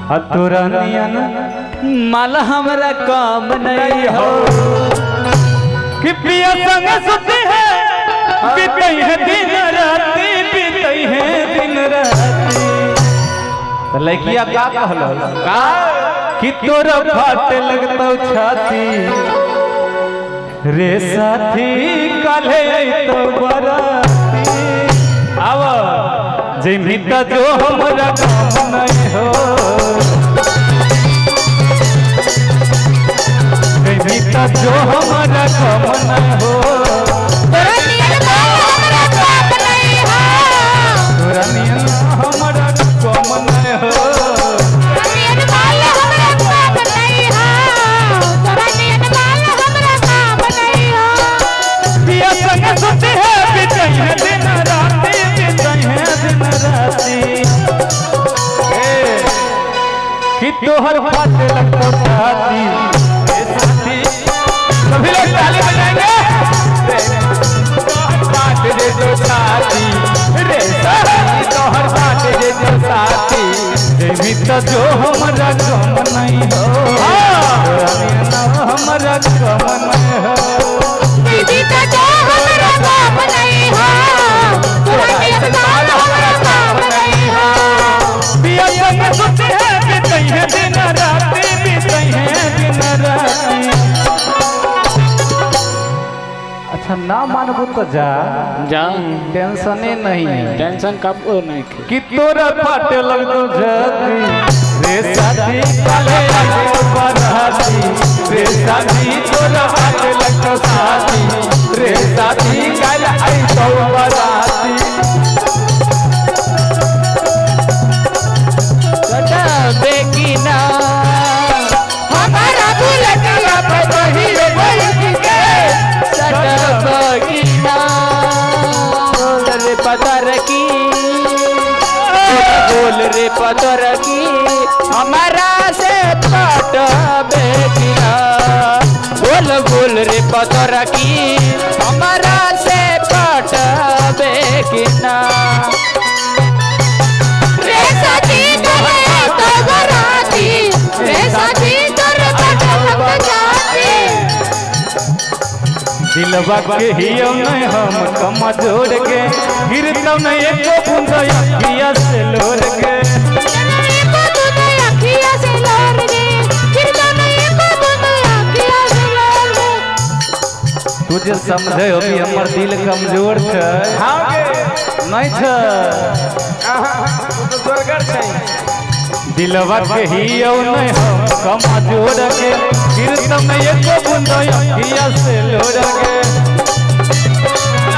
तोरा नियन माल हमरा काम नहीं हो कि पिया संग सुते है बीतई है दिन राती बीतई है दिन राती। तो लड़किया का कहलो का कि तोरा फाटे लगता छाती रे साथी काले तो बराती। आवा जिमिता जो हमरा काम नहीं हो जिमिता जो हमरा काम नहीं हो तोरा नियन हमरा काम नहीं हो तोरा नियन हमरा काम नहीं हो तोरा नियन हमरा काम नहीं हो तोरा नियन हमरा काम नहीं हो। पिया संग सुते है बीतई है दिन राती बीतई है दिन राती कि तोहर फाटे लगता छाती रे साथी। सभी लोग ताली बजाएंगे। तोहर फाटे दे दो छाती रे साथी तोहर फाटे दे दो साथी जीविता जो हमरा गम नहीं हो तोरा नियन हमरा गम नहीं हो जीविता जो हमरा गम नहीं हो तोरा नियन हमरा गम नहीं हो। पिया संग सुते है बीतई है दिन राती बीतई है दिन राती। अच्छा ना मानबो तो जा जा टेंशन नहीं है टेंशन कब नहीं कि तोरा फाटे लगतो जाती रे साथी काले आई बराती रे साथी तोरा फाटे लगतो साथी रे साथी काले आई तो बराती। बेगिना हमारा बुलटिया बदही रे के बेगिना बोल रे पतर की बोल रे पतर की हमारा से पट बेगिना बोल बोल रे पतर की हमारा से पट बेगिना। रे साथी तोरे तो बराती रे साथी तोरे पटक जाती। दिलवा के हियो नहीं हम कम जोड़ के गिरता नहीं एको बूंद अखिया से लोर के एको बूंद अखिया से लोर के गिरता नहीं एको बूंद अखिया से लोर के। तुझे समझे हो भी हमर दिल कमजोर छै हां के नहीं छै तू तो जोरगर छै दिलवा के हियो नहीं हम कम जोड़ के गिरता नहीं एको बूंद अखिया से लोर के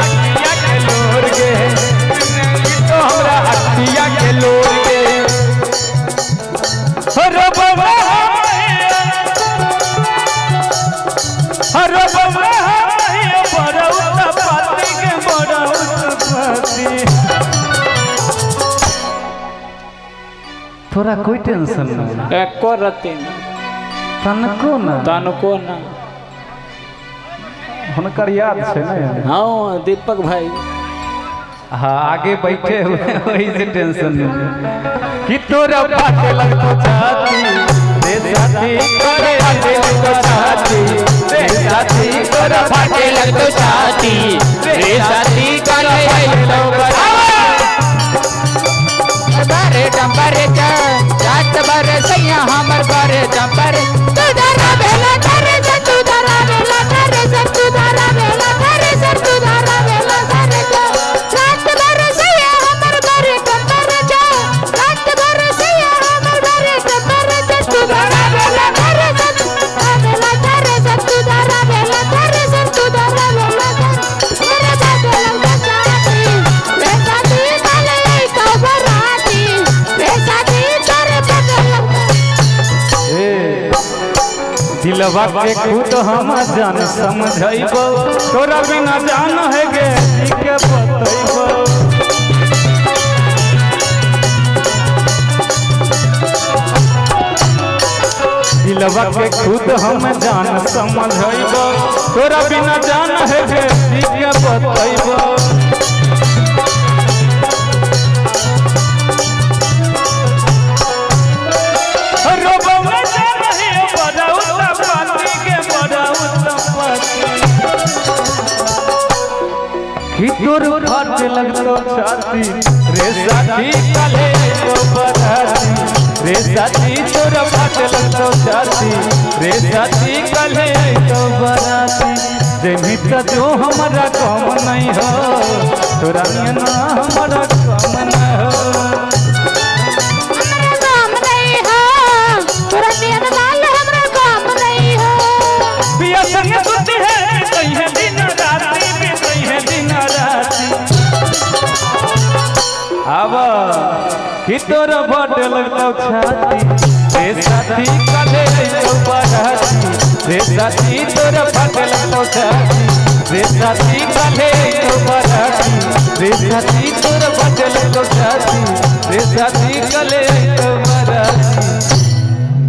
अखिया के लोर के तो हमरा अखिया के लोर के हर बाबा हर बाबा बड़ौत पाती के बड़ौत पाती। थोड़ा कोई टेंशन ना एको रति तनको ना तनको ना हुनकर याद छै ना हाँ दीपक भाई हाँ आगे बैठे हुए वही से टेंशन नहीं कि तोरा फाटे लगतो छाती रे साथी तोरे फाटे लगतो छाती रे साथी तोरा फाटे लगतो छाती रे साथी काले लगतो बारे डंबर जात बर सैया हमर बारे डंबर तू धरा बेला धरे से तू धरा बेला धरे से तू धरा बेला धरे से तू धरा बेला धरे से रात भर सैया हमर बारे डंबर जा रात भर सैया हमर बारे डंबर जा तू धरा बेला धरे से तू धरा बेला धरे से तू धरा बेला धरे से तू धरा बेला मेरे बाटे लगता चाहती रे साथी काले तो बराती रे साथी तोरे बाटे लगता दिलवा के खुद हम जान समझैबो तोरा बिना जान है गे के बतैबो दिलवा के खुद हम जान समझैबो तोरा बिना जान है गे के बतैबो। तोर फाट लगतो छाती रे साथी कले तो बराती रे साथी तोर फाट लगतो छाती रे साथी कले तो बराती जेमी तो जो हमारा काम नहीं हो तोरा ना हमारा काम नहीं हो काम नहीं हो तोरा नियन लाल हमरा काम नहीं हो पिया संग सुती है बितई है दिन राती बितई है दिन राती आवा कि तोर फाट लगतो छाती रे साथी कले तो बराती रे साथी तोर फाट लगतो छाती रे साथी कले तो बराती रे साथी तोर फाट लगतो छाती रे साथी कले